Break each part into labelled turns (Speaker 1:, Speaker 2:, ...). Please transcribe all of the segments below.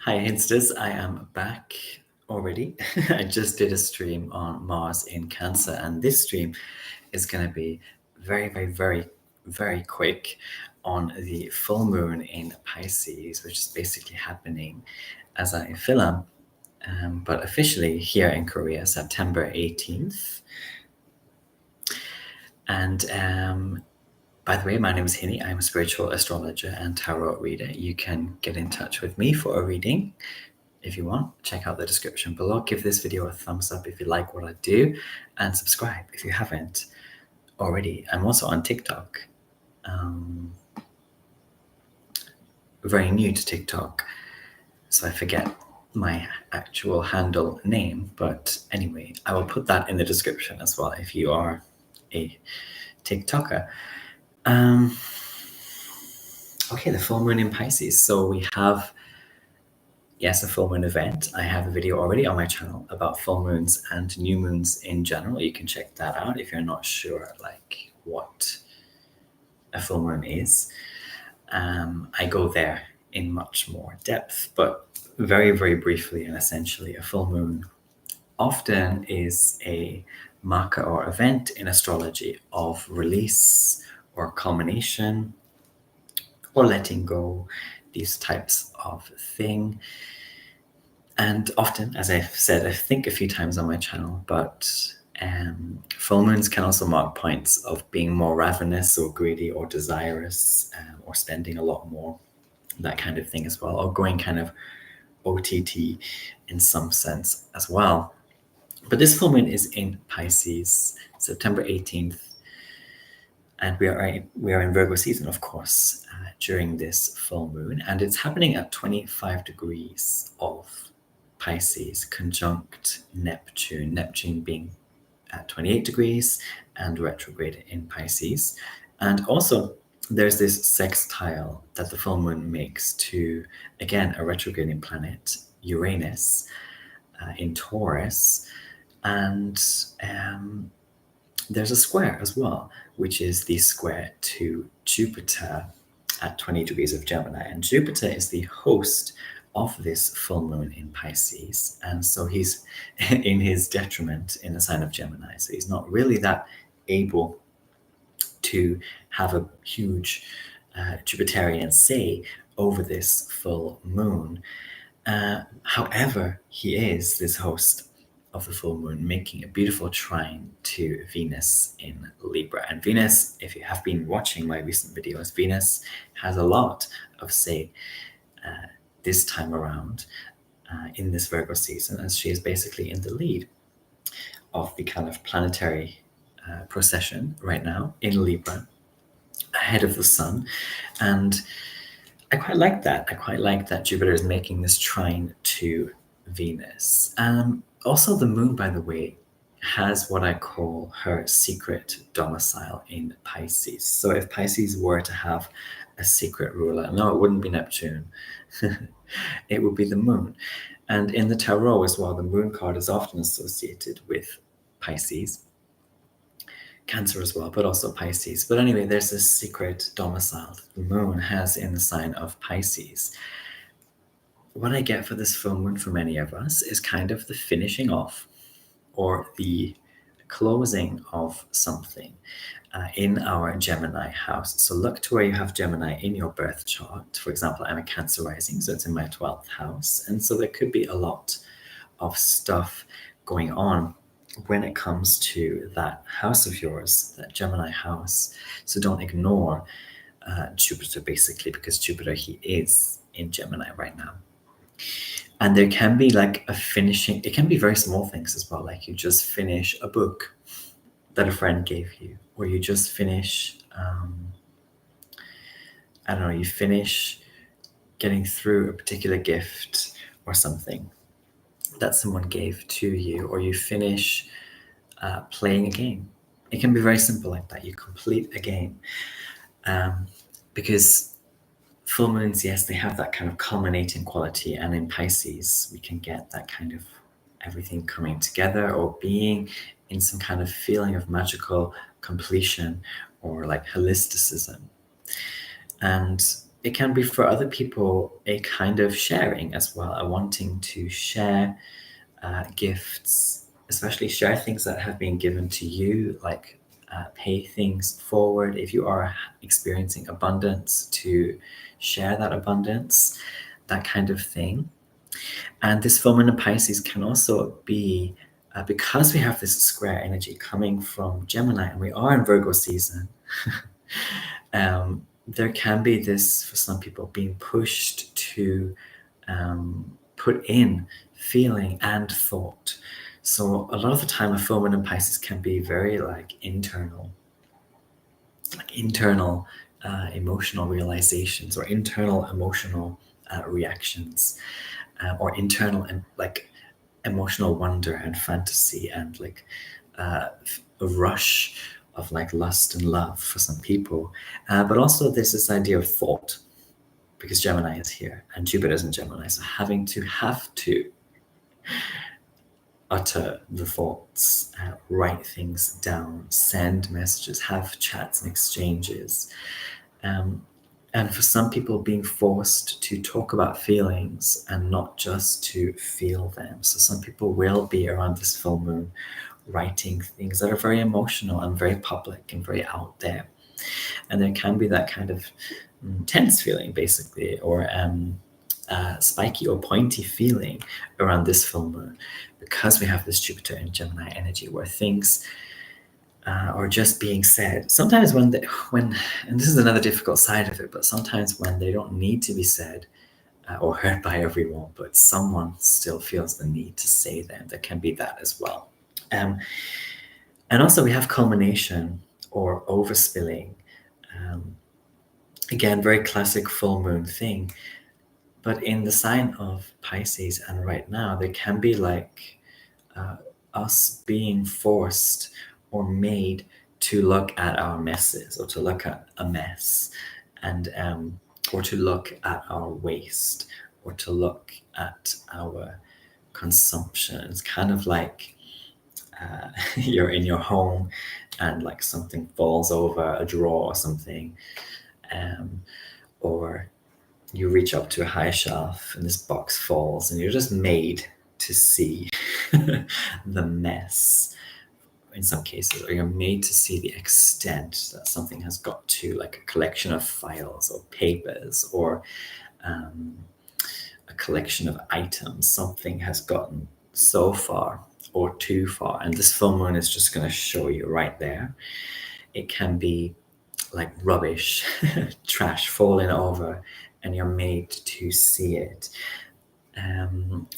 Speaker 1: Hi, Instas. I am back already. I just did a stream on Mars in Cancer, and this stream is going to be very quick on the full moon in Pisces, which is basically happening as I film, but officially here in Korea, September 18th. And by the way, my name is Hinny. I'm a spiritual astrologer and tarot reader. You can get in touch with me for a reading if you want. Check out the description below. Give this video a thumbs up if you like what I do, and subscribe if you haven't already. I'm also on TikTok. Very new to TikTok, so I forget my actual handle name, but anyway, I will put that in the description as well if you are a TikToker. Okay, the full moon in Pisces. So we have, yes, a full moon event. I have a video already on my channel about full moons and new moons in general. You can check that out if you're not sure like what a full moon is. I go there in much more depth, but very briefly and essentially, a full moon often is a marker or event in astrology of release or culmination or letting go, these types of thing. And often, as I've said, I think a few times on my channel, but full moons can also mark points of being more ravenous or greedy or desirous, or spending a lot more, that kind of thing as well, or going kind of OTT in some sense as well. But this full moon is in Pisces, September 18th, and we are in Virgo season, of course, during this full moon, and it's happening at 25 degrees of Pisces, conjunct Neptune, Neptune being at 28 degrees and retrograde in Pisces. And also, there's this sextile that the full moon makes to, again, a retrograding planet, Uranus, in Taurus. And there's a square as well, which is the square to Jupiter at 20 degrees of Gemini. And Jupiter is the host of this full moon in Pisces. And so he's in his detriment in the sign of Gemini. So he's not really that able to have a huge Jupiterian say over this full moon. However, he is this host of the full moon, making a beautiful trine to Venus in Libra. And Venus, if you have been watching my recent videos, Venus has a lot of say this time around in this Virgo season, as she is basically in the lead of the kind of planetary procession right now in Libra, ahead of the sun. And I quite like that. I quite like that Jupiter is making this trine to Venus. Also, the moon, by the way, has what I call her secret domicile in Pisces. So if Pisces were to have a secret ruler, no, it wouldn't be Neptune. It would be the moon. And in the tarot as well, the moon card is often associated with Pisces, Cancer as well, but also Pisces. But anyway, there's this secret domicile that the moon has in the sign of Pisces. What I get for this full moon for many of us is kind of the finishing off or the closing of something in our Gemini house. So look to where you have Gemini in your birth chart. For example, I'm a Cancer rising, so it's in my 12th house. And so there could be a lot of stuff going on when it comes to that house of yours, that Gemini house. So don't ignore Jupiter, basically, because Jupiter, he is in Gemini right now. And there can be like a finishing, it can be very small things as well, like you just finish a book that a friend gave you, or you just finish, I don't know, you finish getting through a particular gift or something that someone gave to you, or you finish playing a game. It can be very simple like that. You complete a game, because full moons, yes, they have that kind of culminating quality, and in Pisces we can get that kind of everything coming together or being in some kind of feeling of magical completion or like holisticism. And it can be for other people a kind of sharing as well, a wanting to share gifts, especially share things that have been given to you, like pay things forward. If you are experiencing abundance, to share that abundance, that kind of thing. And this full moon in Pisces can also be, because we have this square energy coming from Gemini and we are in Virgo season, there can be this, for some people, being pushed to put in feeling and thought. So a lot of the time, a full moon in Pisces can be very internal emotional realizations, or internal emotional reactions, or internal and emotional wonder and fantasy, and a rush of lust and love for some people. But also there's this idea of thought, because Gemini is here and Jupiter is in Gemini, so have to utter the thoughts, write things down, send messages, have chats and exchanges. And for some people, being forced to talk about feelings and not just to feel them. So some people will be around this full moon writing things that are very emotional and very public and very out there. And there can be that kind of tense feeling, basically, or spiky or pointy feeling around this full moon, because we have this Jupiter and Gemini energy, where things are just being said. Sometimes when, and this is another difficult side of it, but sometimes when they don't need to be said or heard by everyone, but someone still feels the need to say them, there can be that as well. And also we have culmination or overspilling. Again, very classic full moon thing. But in the sign of Pisces, and right now, there can be us being forced or made to look at our messes, or to look at a mess, and or to look at our waste, or to look at our consumption. It's kind of like you're in your home and something falls over a drawer or something, or you reach up to a high shelf and this box falls, and you're just made to see the mess in some cases, or you're made to see the extent that something has got to, like a collection of files or papers, or a collection of items. Something has gotten so far or too far, and this full moon is just going to show you right there. It can be like rubbish, trash falling over, and you're made to see it.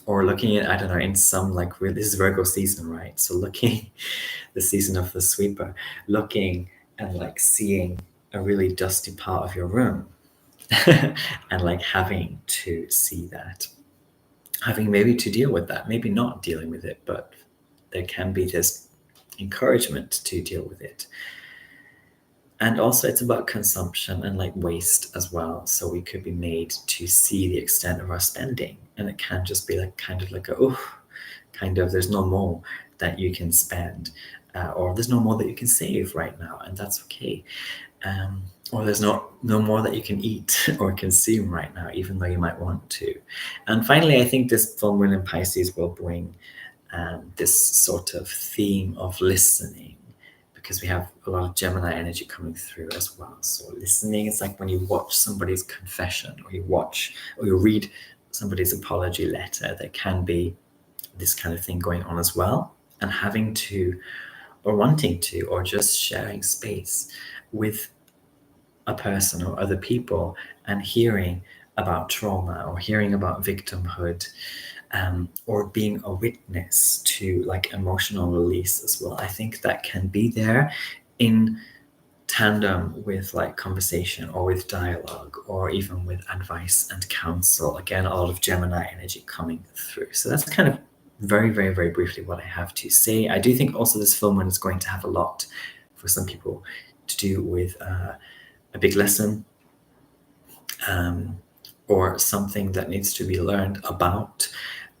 Speaker 1: Or looking at, I don't know, in some this is Virgo season, right? So looking, the season of the sweeper, looking and seeing a really dusty part of your room, and having to see that, having maybe to deal with that, maybe not dealing with it, but there can be this encouragement to deal with it. And also it's about consumption and waste as well. So we could be made to see the extent of our spending, and it can just be there's no more that you can spend, or there's no more that you can save right now, and that's okay. Or there's no more that you can eat or consume right now, even though you might want to. And finally, I think this full moon in Pisces will bring this sort of theme of listening, because we have a lot of Gemini energy coming through as well. So listening, it's like when you watch somebody's confession, or you read somebody's apology letter, there can be this kind of thing going on as well. And having to, or wanting to, or just sharing space with a person or other people, and hearing about trauma, or hearing about victimhood, or being a witness to emotional release as well. I think that can be there in tandem with conversation, or with dialogue, or even with advice and counsel. Again, a lot of Gemini energy coming through. So that's kind of very, very, very briefly what I have to say. I do think also this full moon is going to have a lot for some people to do with a big lesson, or something that needs to be learned about.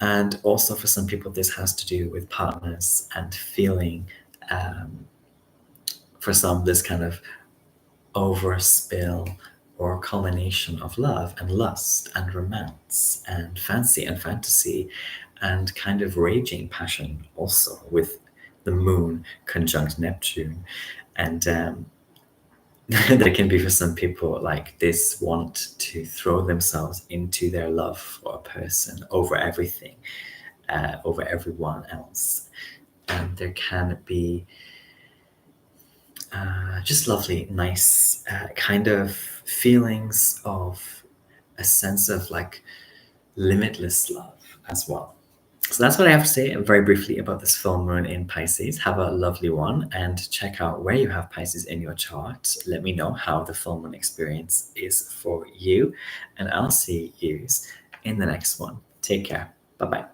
Speaker 1: And also for some people, this has to do with partners and feeling, for some, this kind of overspill or culmination of love and lust and romance and fancy and fantasy and kind of raging passion also, with the moon conjunct Neptune. And that can be for some people like this want to throw themselves into their love for a person over everything, over everyone else. And there can be just lovely, nice kind of feelings of a sense of like limitless love as well. So that's what I have to say very briefly about this full moon in Pisces. Have a lovely one and check out where you have Pisces in your chart. Let me know how the full moon experience is for you, and I'll see you in the next one. Take care. Bye bye.